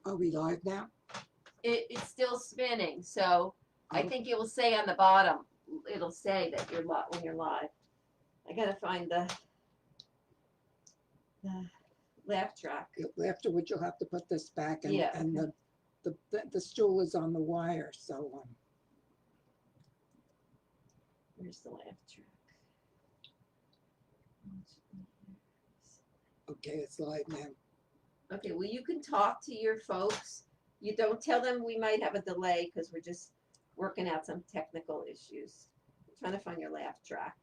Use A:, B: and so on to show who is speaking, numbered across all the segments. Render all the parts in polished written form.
A: Are we live now?
B: It's still spinning, so I think it will say on the bottom. It'll say that you're live when you're live. I gotta find the laugh track.
A: Afterwards, you'll have to put this back, and,
B: Yeah,
A: and the stool is on the wire, so
B: Where's the laugh track?
A: okay, it's live now.
B: Okay, well, you can talk to your folks. You don't tell them we might have a delay because we're just working out some technical issues. I'm trying to find your laugh track.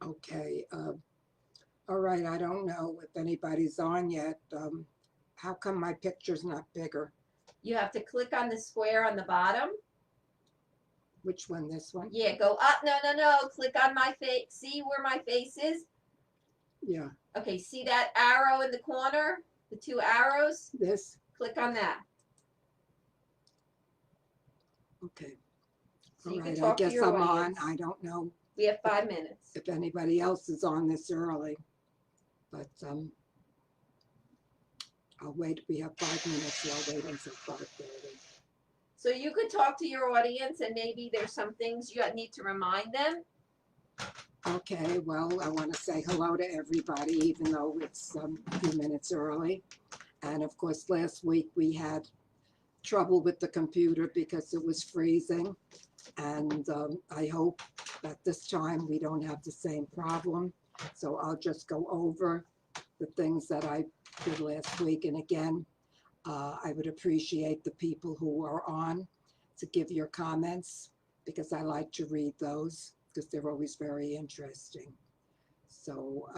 A: Okay, all right, I don't know if anybody's on yet. How come my picture's not bigger?
B: You have to click on the square on the bottom.
A: Which one, this one?
B: Yeah, go up. No. Click on my face. See where my face is?
A: Yeah.
B: Okay, see that arrow in the corner? The two arrows?
A: This?
B: Click on that.
A: Okay.
B: So
A: All
B: you can
A: right, I
B: talk to
A: guess
B: your
A: I'm on.
B: audience.
A: I don't know
B: We have 5 minutes.
A: if anybody else is on this early, but I'll wait. We have 5 minutes, so I'll wait until 5:30.
B: So you could talk to your audience and maybe there's some things you need to remind them.
A: Okay, well, I want to say hello to everybody, even though it's a few minutes early. And of course, last week we had trouble with the computer because it was freezing. And I hope that this time we don't have the same problem. So I'll just go over the things that I did last week. And again, I would appreciate the people who are on to give your comments, because I like to read those because they're always very interesting. So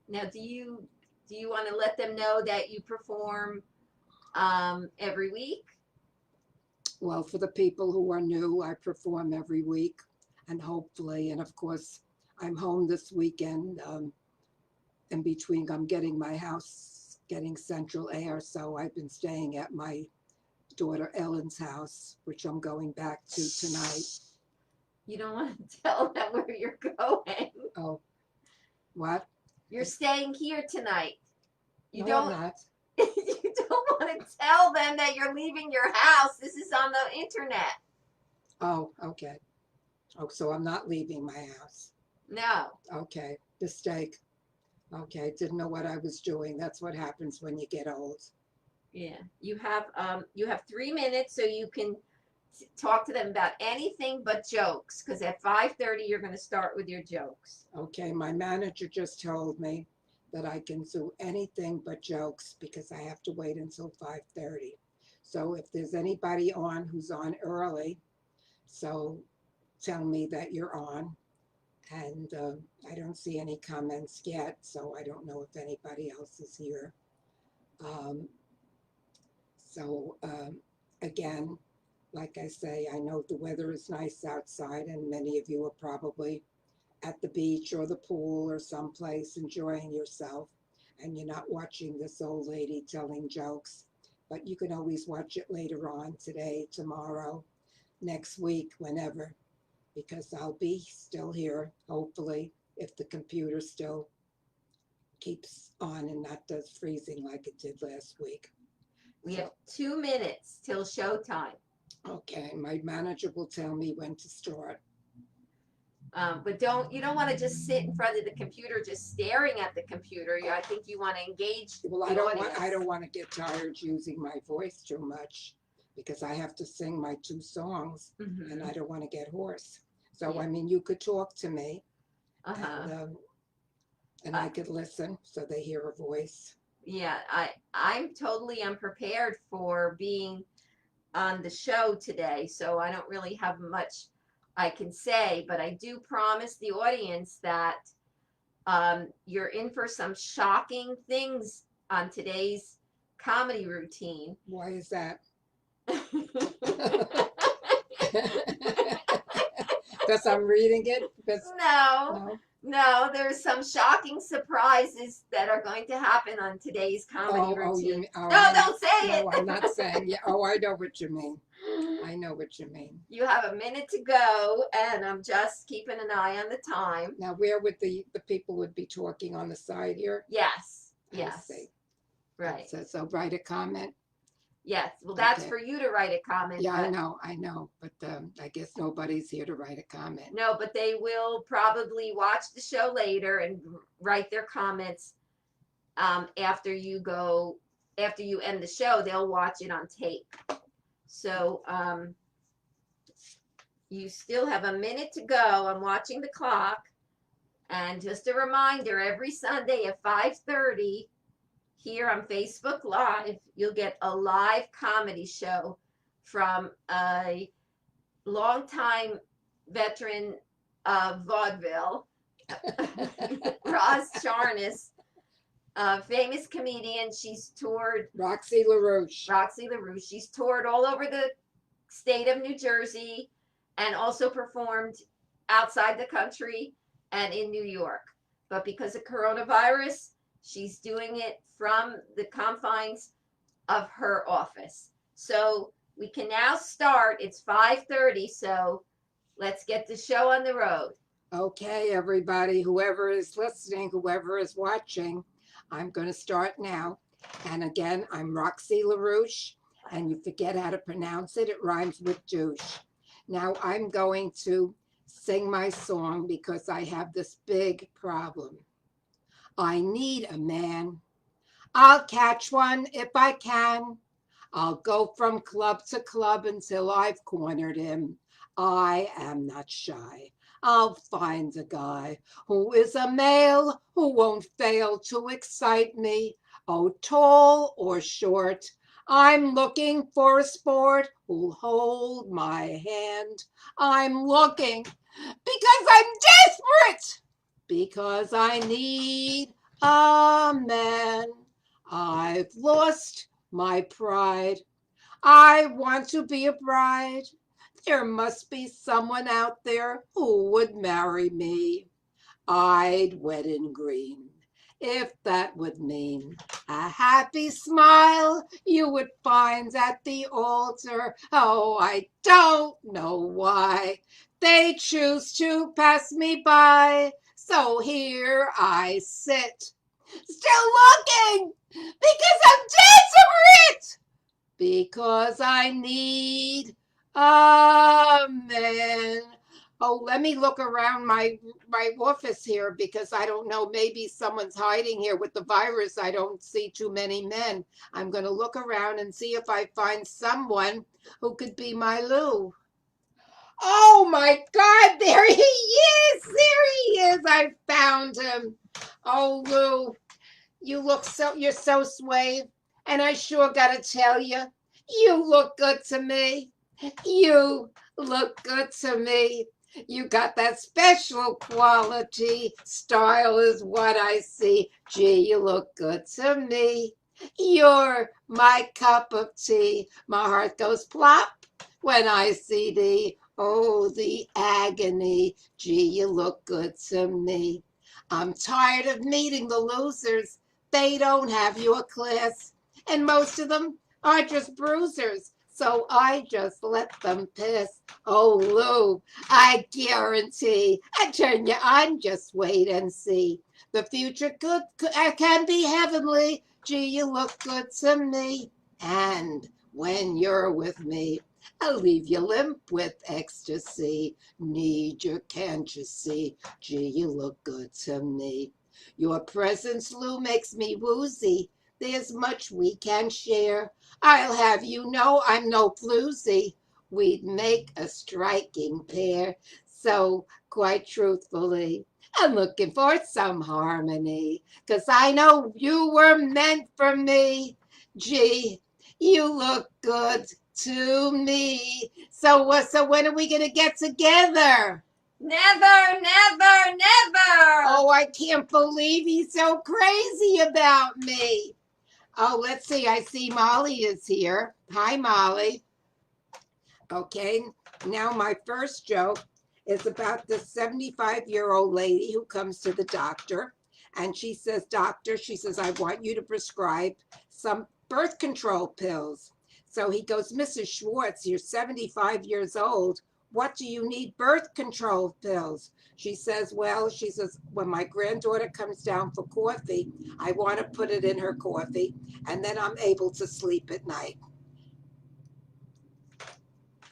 B: Now, do you want to let them know that you perform every week?
A: well, for the people who are new, I perform every week, and hopefully, and of course, I'm home this weekend. In between, I'm getting my house, getting central air, so I've been staying at my daughter Ellen's house, which I'm going back to tonight.
B: You don't want to tell them where you're going.
A: Oh, what?
B: You're staying here tonight. You
A: No,
B: don't.
A: I'm not.
B: You don't want to tell them that you're leaving your house. This is on the internet.
A: Oh, okay. Oh, so I'm not leaving my house.
B: No.
A: Okay, mistake. Okay, didn't know what I was doing. That's what happens when you get old.
B: Yeah. You have 3 minutes so you can talk to them about anything but jokes, because at 5:30 you're going to start with your jokes.
A: Okay, my manager just told me that I can do anything but jokes because I have to wait until 5:30. So if there's anybody on who's on early, so tell me that you're on. And I don't see any comments yet, so I don't know if anybody else is here. Um, so again, like I say, I know the weather is nice outside, and many of you are probably at the beach or the pool or someplace enjoying yourself, and you're not watching this old lady telling jokes. But you can always watch it later on, today, tomorrow, next week, whenever, because I'll be still here, hopefully, if the computer still keeps on and not does freezing like it did last week.
B: We have 2 minutes till showtime.
A: Okay, my manager will tell me when to start.
B: But you don't want to just sit in front of the computer just staring at the computer. I think you want to engage
A: Well,
B: the audience.
A: I don't want to get tired using my voice too much, because I have to sing my 2 songs, and I don't want to get hoarse. So
B: Yeah.
A: I mean, you could talk to me,
B: Uh-huh.
A: and I could listen so they hear a voice.
B: Yeah, I'm totally unprepared for being on the show today, so I don't really have much I can say, but I do promise the audience that you're in for some shocking things on today's comedy routine.
A: Why is that? Because I'm reading it? Because
B: No, there's some shocking surprises that are going to happen on today's comedy routine. Don't say it.
A: No, I'm not saying. Yeah. Oh, I know what you mean. I know what you mean.
B: You have a minute to go, and I'm just keeping an eye on the time.
A: Now, where would the people would be talking, on the side here?
B: Yes.
A: I see.
B: Right.
A: So write a comment.
B: Yes, well, that's
A: Okay.
B: for you to write a comment,
A: Yeah,
B: but
A: I know, but I guess nobody's here to write a comment.
B: no, but they will probably watch the show later and write their comments after you go, after you end the show. They'll watch it on tape. So you still have a minute to go. I'm watching the clock. And just a reminder, every Sunday at 5:30 here on Facebook Live, you'll get a live comedy show from a longtime veteran of vaudeville, Roz Charnas, a famous comedian. She's toured,
A: Roxy LaRouche.
B: Roxy LaRouche. She's toured all over the state of New Jersey and also performed outside the country and in New York. But because of coronavirus, she's doing it from the confines of her office. So we can now start. It's 5:30, so let's get the show on the road.
A: Okay, everybody, whoever is listening, whoever is watching, I'm going to start now. And again, I'm Roxy LaRouche, and you forget how to pronounce it. It rhymes with douche. Now I'm going to sing my song because I have this big problem. I need a man. I'll catch one if I can. I'll go from club to club until I've cornered him. I am not shy. I'll find a guy who is a male who won't fail to excite me. Oh, tall or short, I'm looking for a sport who'll hold my hand. I'm looking because I'm desperate, because I need a man. I've lost my pride. I want to be a bride. There must be someone out there who would marry me. I'd wed in green, if that would mean a happy smile you would find at the altar. Oh, I don't know why they choose to pass me by. So here I sit, still looking, because I'm desperate, because I need a man. Oh, let me look around my office here because I don't know. Maybe someone's hiding here with the virus. I don't see too many men. I'm going to look around and see if I find someone who could be my Lou. Oh my God, there he is. There he is. I found him. Oh, Lou, you're so suave. And I sure got to tell you, you look good to me. You look good to me. You got that special quality. Style is what I see. Gee, you look good to me. You're my cup of tea. My heart goes plop when I see thee. Oh, the agony. Gee, you look good to me. I'm tired of meeting the losers. They don't have your class. And most of them are just bruisers. So I just let them piss. Oh, Lou, I guarantee I turn you on. Just wait and see. The future can be heavenly. Gee, you look good to me. And when you're with me, I'll leave you limp with ecstasy. Need you, can't you see? Gee, you look good to me. Your presence, Lou, makes me woozy. There's much we can share. I'll have you know I'm no floozy. We'd make a striking pair. So, quite truthfully, I'm looking for some harmony. 'Cause I know you were meant for me. Gee, you look good to me. So when are we going to get together?
B: Never, never, never.
A: Oh, I can't believe he's so crazy about me. Oh, let's see. I see Molly is here. Hi, Molly. Okay, now my first joke is about this 75-year-old lady who comes to the doctor. And she says, Doctor, she says, I want you to prescribe some birth control pills. So he goes, Mrs. Schwartz, you're 75 years old. What do you need birth control pills? She says, well, she says, when my granddaughter comes down for coffee, I want to put it in her coffee, and then I'm able to sleep at night.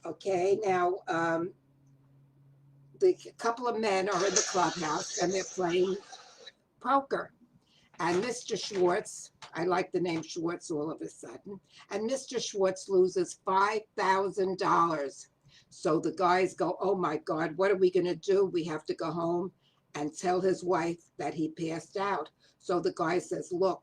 A: Okay, now the couple of men are in the clubhouse and they're playing poker. And Mr. Schwartz, I like the name Schwartz all of a sudden, and Mr. Schwartz loses $5,000. So the guys go, oh my God, what are we going to do? We have to go home and tell his wife that he passed out. So the guy says, look,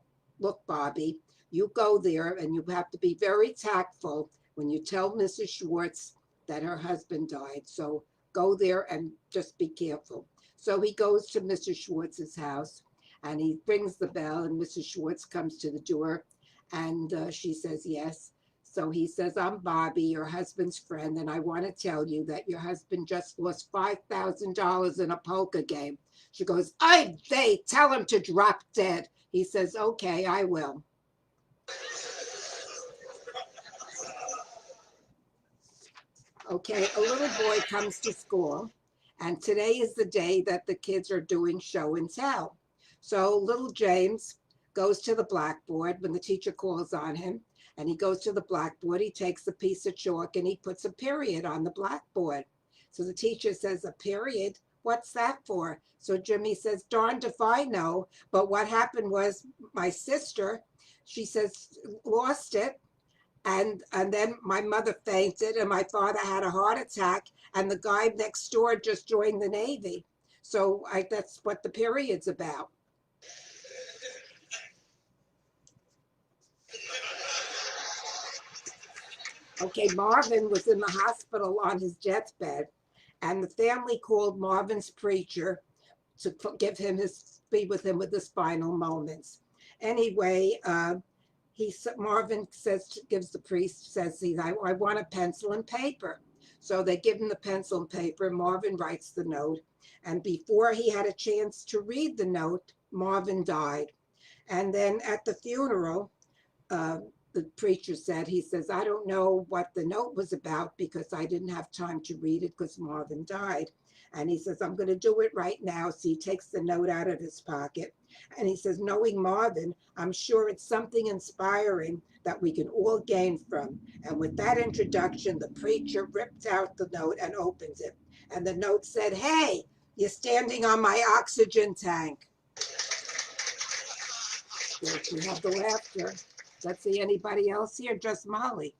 A: Bobby, you go there and you have to be very tactful when you tell Mrs. Schwartz that her husband died. So go there and just be careful. So he goes to Mrs. Schwartz's house and he rings the bell and Mrs. Schwartz comes to the door and she says, yes. So he says, I'm Bobby, your husband's friend, and I want to tell you that your husband just lost $5,000 in a poker game. She goes, they tell him to drop dead. He says, okay, I will. Okay, a little boy comes to school, and today is the day that the kids are doing show and tell. So little James goes to the blackboard when the teacher calls on him, and he goes to the blackboard, he takes a piece of chalk and he puts a period on the blackboard. So the teacher says, a period? What's that for? So Jimmy says, darned if I know, but what happened was my sister, she says, lost it. And then my mother fainted and my father had a heart attack and the guy next door just joined the Navy. So that's what the period's about. Okay, Marvin was in the hospital on his deathbed, and the family called Marvin's preacher to give him be with him with his final moments. Anyway, Marvin says, gives the priest, says, I want a pencil and paper. So they give him the pencil and paper. Marvin writes the note. And before he had a chance to read the note, Marvin died. And then at the funeral, the preacher said, he says, I don't know what the note was about because I didn't have time to read it because Marvin died. And he says, I'm going to do it right now. So he takes the note out of his pocket and he says, knowing Marvin, I'm sure it's something inspiring that we can all gain from. And with that introduction, the preacher ripped out the note and opens it. And the note said, hey, you're standing on my oxygen tank. There you have the laughter. Let's see, anybody else here? Just Molly.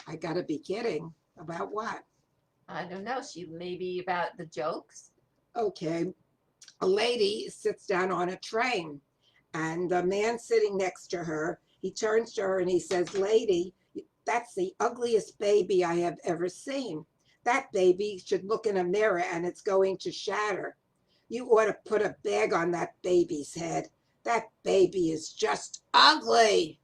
A: I gotta be kidding. About what?
B: I don't know. She maybe about the jokes.
A: Okay. A lady sits down on a train and a man sitting next to her, he turns to her and he says, lady, that's the ugliest baby I have ever seen. That baby should look in a mirror and it's going to shatter. You ought to put a bag on that baby's head. That baby is just ugly.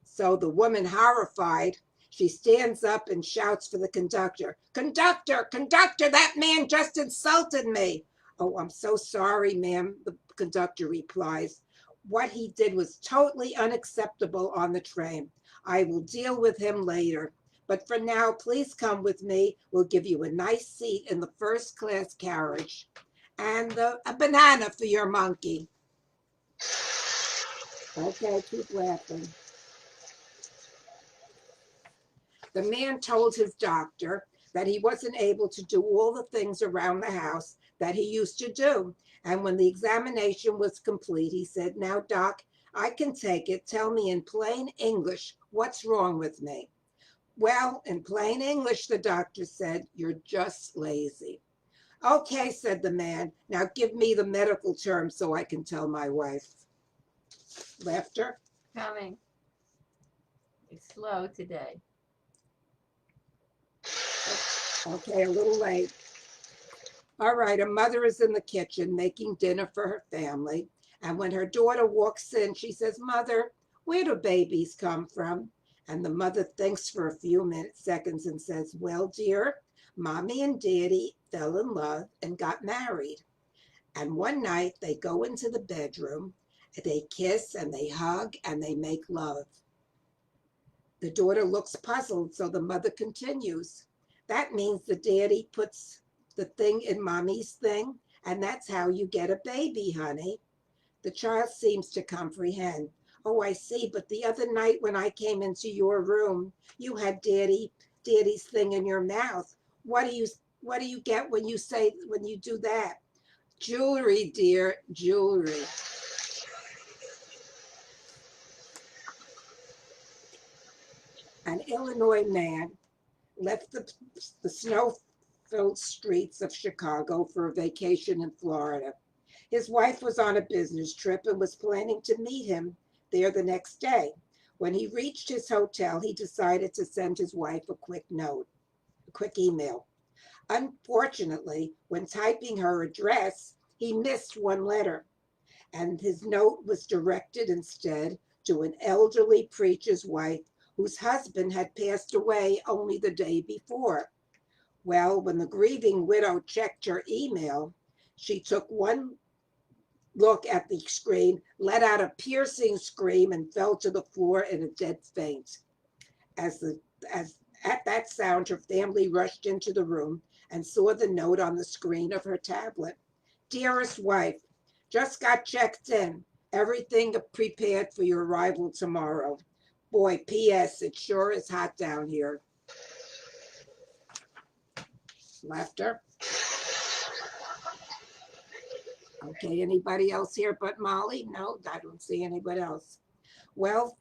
A: So the woman, horrified, she stands up and shouts for the conductor. Conductor, conductor, that man just insulted me. Oh, I'm so sorry, ma'am, the conductor replies. What he did was totally unacceptable on the train. I will deal with him later. But for now, please come with me. We'll give you a nice seat in the first class carriage. And a banana for your monkey. Okay, keep laughing. The man told his doctor that he wasn't able to do all the things around the house that he used to do. And when the examination was complete, he said, now, doc, I can take it. Tell me in plain English, what's wrong with me? Well, in plain English, the doctor said, you're just lazy. Okay, said the man. Now give me the medical terms so I can tell my wife. Laughter.
B: Coming. It's slow today.
A: Okay, a little late. All right, a mother is in the kitchen making dinner for her family. And when her daughter walks in, she says, Mother, where do babies come from? And the mother thinks for a few seconds and says, well, dear, Mommy and Daddy fell in love and got married. And one night they go into the bedroom, they kiss and they hug and they make love. The daughter looks puzzled, so the mother continues. That means the daddy puts the thing in mommy's thing, and that's how you get a baby, honey. The child seems to comprehend. Oh, I see, but the other night when I came into your room, you had daddy Daddy's thing in your mouth. What do you get when you do that? Jewelry, dear, jewelry. An Illinois man left the snow-filled streets of Chicago for a vacation in Florida. His wife was on a business trip and was planning to meet him there the next day. When he reached his hotel, he decided to send his wife a quick note, a quick email. Unfortunately, when typing her address, he missed one letter, and his note was directed instead to an elderly preacher's wife whose husband had passed away only the day before. Well, when the grieving widow checked her email, she took one look at the screen, let out a piercing scream, and fell to the floor in a dead faint. As the as At that sound, her family rushed into the room and saw the note on the screen of her tablet. Dearest wife, just got checked in. Everything prepared for your arrival tomorrow. Boy, P.S. It sure is hot down here. Laughter. Okay, anybody else here but Molly? No, I don't see anybody else. Well,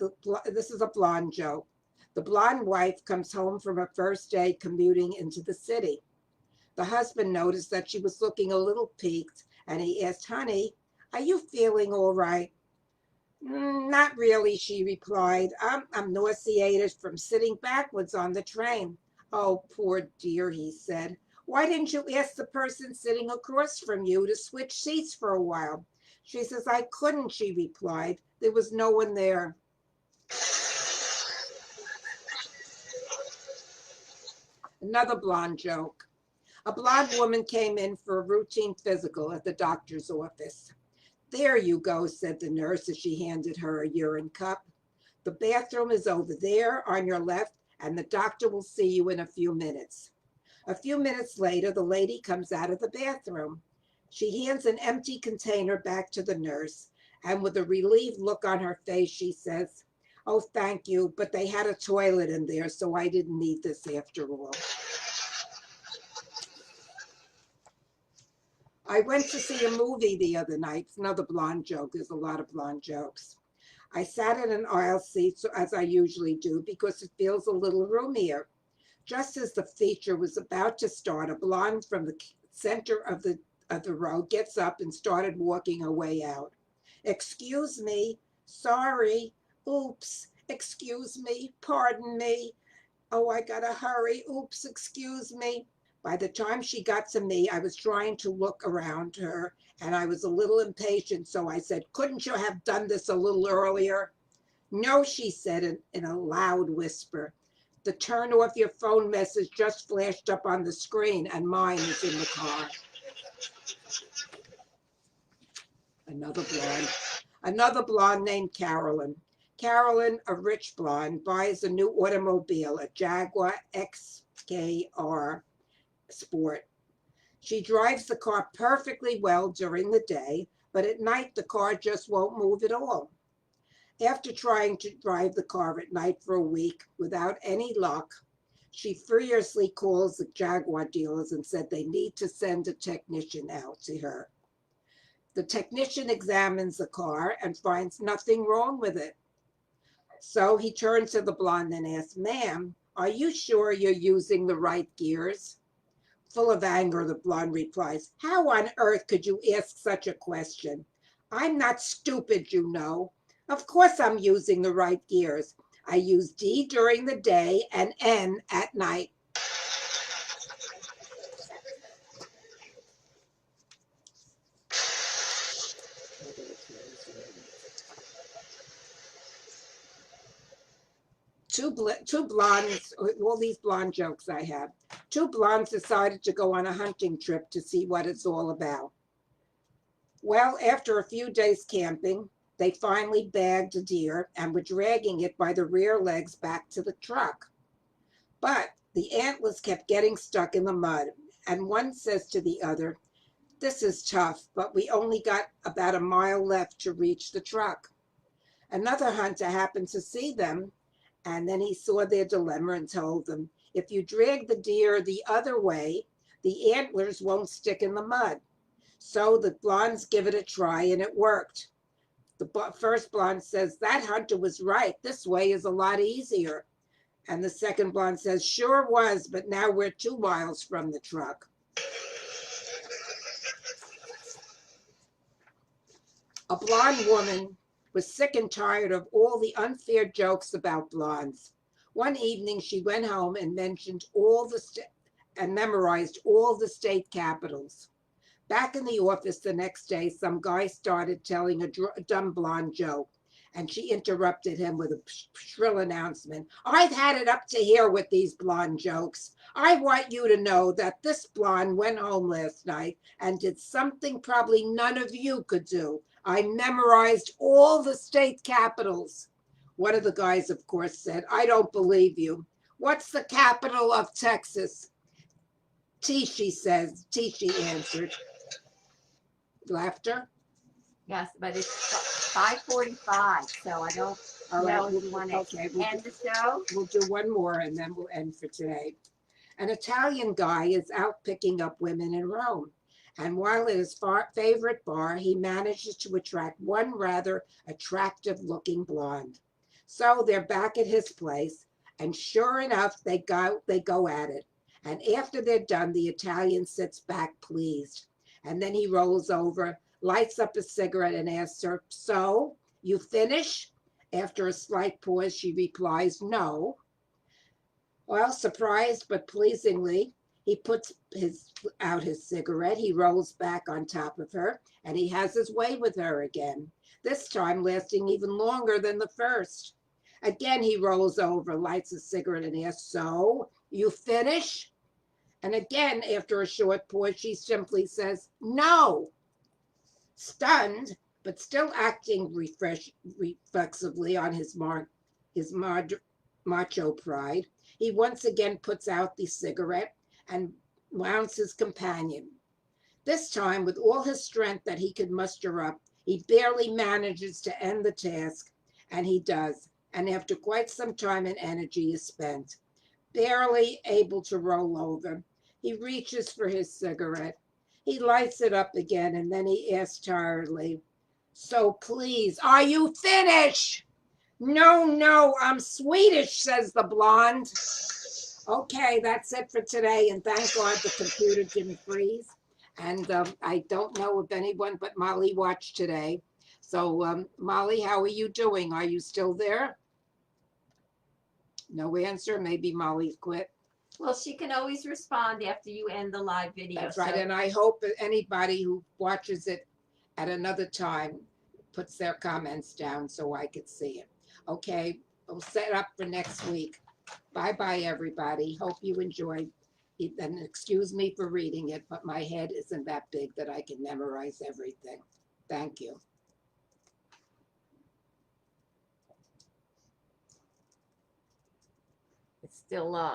A: this is a blonde joke. The blonde wife comes home from her first day commuting into the city. The husband noticed that she was looking a little peaked, and he asked, Honey, are you feeling all right? Not really, she replied. I'm nauseated from sitting backwards on the train. Oh, poor dear, he said. Why didn't you ask the person sitting across from you to switch seats for a while? She says, I couldn't, she replied. There was no one there. Another blonde joke. A blonde woman came in for a routine physical at the doctor's office. There you go, said the nurse as she handed her a urine cup. The bathroom is over there on your left, and the doctor will see you in a few minutes. A few minutes later, the lady comes out of the bathroom. She hands an empty container back to the nurse, and with a relieved look on her face, she says, Oh, thank you, but they had a toilet in there, so I didn't need this after all. I went to see a movie the other night. It's another blonde joke. There's a lot of blonde jokes. I sat in an aisle seat, as I usually do, because it feels a little roomier. Just as the feature was about to start, a blonde from the center of the row gets up and started walking her way out. Excuse me, sorry, oops, excuse me, pardon me. Oh, I gotta hurry, oops, excuse me. By the time she got to me, I was trying to look around her and I was a little impatient, so I said, Couldn't you have done this a little earlier? No, she said in a loud whisper. The turn off your phone message just flashed up on the screen and mine is in the car. Another blonde named Carolyn. Carolyn, a rich blonde, buys a new automobile, a Jaguar XKR Sport. She drives the car perfectly well during the day, but at night the car just won't move at all. After trying to drive the car at night for a week without any luck, she furiously calls the Jaguar dealers and said they need to send a technician out to her. The technician examines the car and finds nothing wrong with it. So he turns to the blonde and asks, Ma'am, are you sure you're using the right gears? Full of anger, the blonde replies, How on earth could you ask such a question? I'm not stupid, you know. Of course I'm using the right gears. I use D during the day and N at night. Two blondes, all these blonde jokes I have. Two blondes decided to go on a hunting trip to see what it's all about. Well, after a few days camping, they finally bagged a deer and were dragging it by the rear legs back to the truck. But the antlers kept getting stuck in the mud, and one says to the other, This is tough, but we only got about a mile left to reach the truck. Another hunter happened to see them, and then he saw their dilemma and told them, If you drag the deer the other way, the antlers won't stick in the mud. So the blondes give it a try and it worked. The first blonde says, that hunter was right. This way is a lot easier. And the second blonde says, sure was, but now we're 2 miles from the truck. A blonde woman was sick and tired of all the unfair jokes about blondes. One evening she went home and memorized all the state capitals. Back in the office the next day, some guy started telling a dumb blonde joke, and she interrupted him with a shrill announcement. I've had it up to here with these blonde jokes. I want you to know that this blonde went home last night and did something probably none of you could do. I memorized all the state capitals. One of the guys, of course, said, I don't believe you. What's the capital of Texas? She answered. Laughter.
B: Yes, but it's 5:45, so I don't
A: All right.
B: know if you want to end the show.
A: We'll do one more and then we'll end for today. An Italian guy is out picking up women in Rome. And while at his favorite bar, he manages to attract one rather attractive looking blonde. So they're back at his place, and sure enough, they go at it. And after they're done, the Italian sits back pleased. And then he rolls over, lights up a cigarette, and asks her, so, you finish? After a slight pause, she replies, no. Well, surprised but pleasingly, he puts out his cigarette, he rolls back on top of her, and he has his way with her again, this time lasting even longer than the first. Again, he rolls over, lights a cigarette, and asks, so, you finish? And again, after a short pause, she simply says, no. Stunned, but still acting reflexively on his macho pride, he once again puts out the cigarette and mounts his companion. This time, with all his strength that he could muster up, he barely manages to end the task, and he does. And after quite some time and energy is spent, barely able to roll over, he reaches for his cigarette. He lights it up again, and then he asks tiredly, so please, are you finished? No, no, I'm Swedish, says the blonde. Okay, that's it for today, and thank God the computer didn't freeze. And I don't know if anyone but Molly watched today. So, Molly, how are you doing? Are you still there? No answer. Maybe Molly's quit.
B: Well, she can always respond after you end the live video.
A: That's right.
B: So
A: And I hope that anybody who watches it at another time puts their comments down so I could see it. Okay, we'll set up for next week. Bye-bye, everybody. Hope you enjoyed it. And excuse me for reading it, but my head isn't that big that I can memorize everything. Thank you.
B: it's still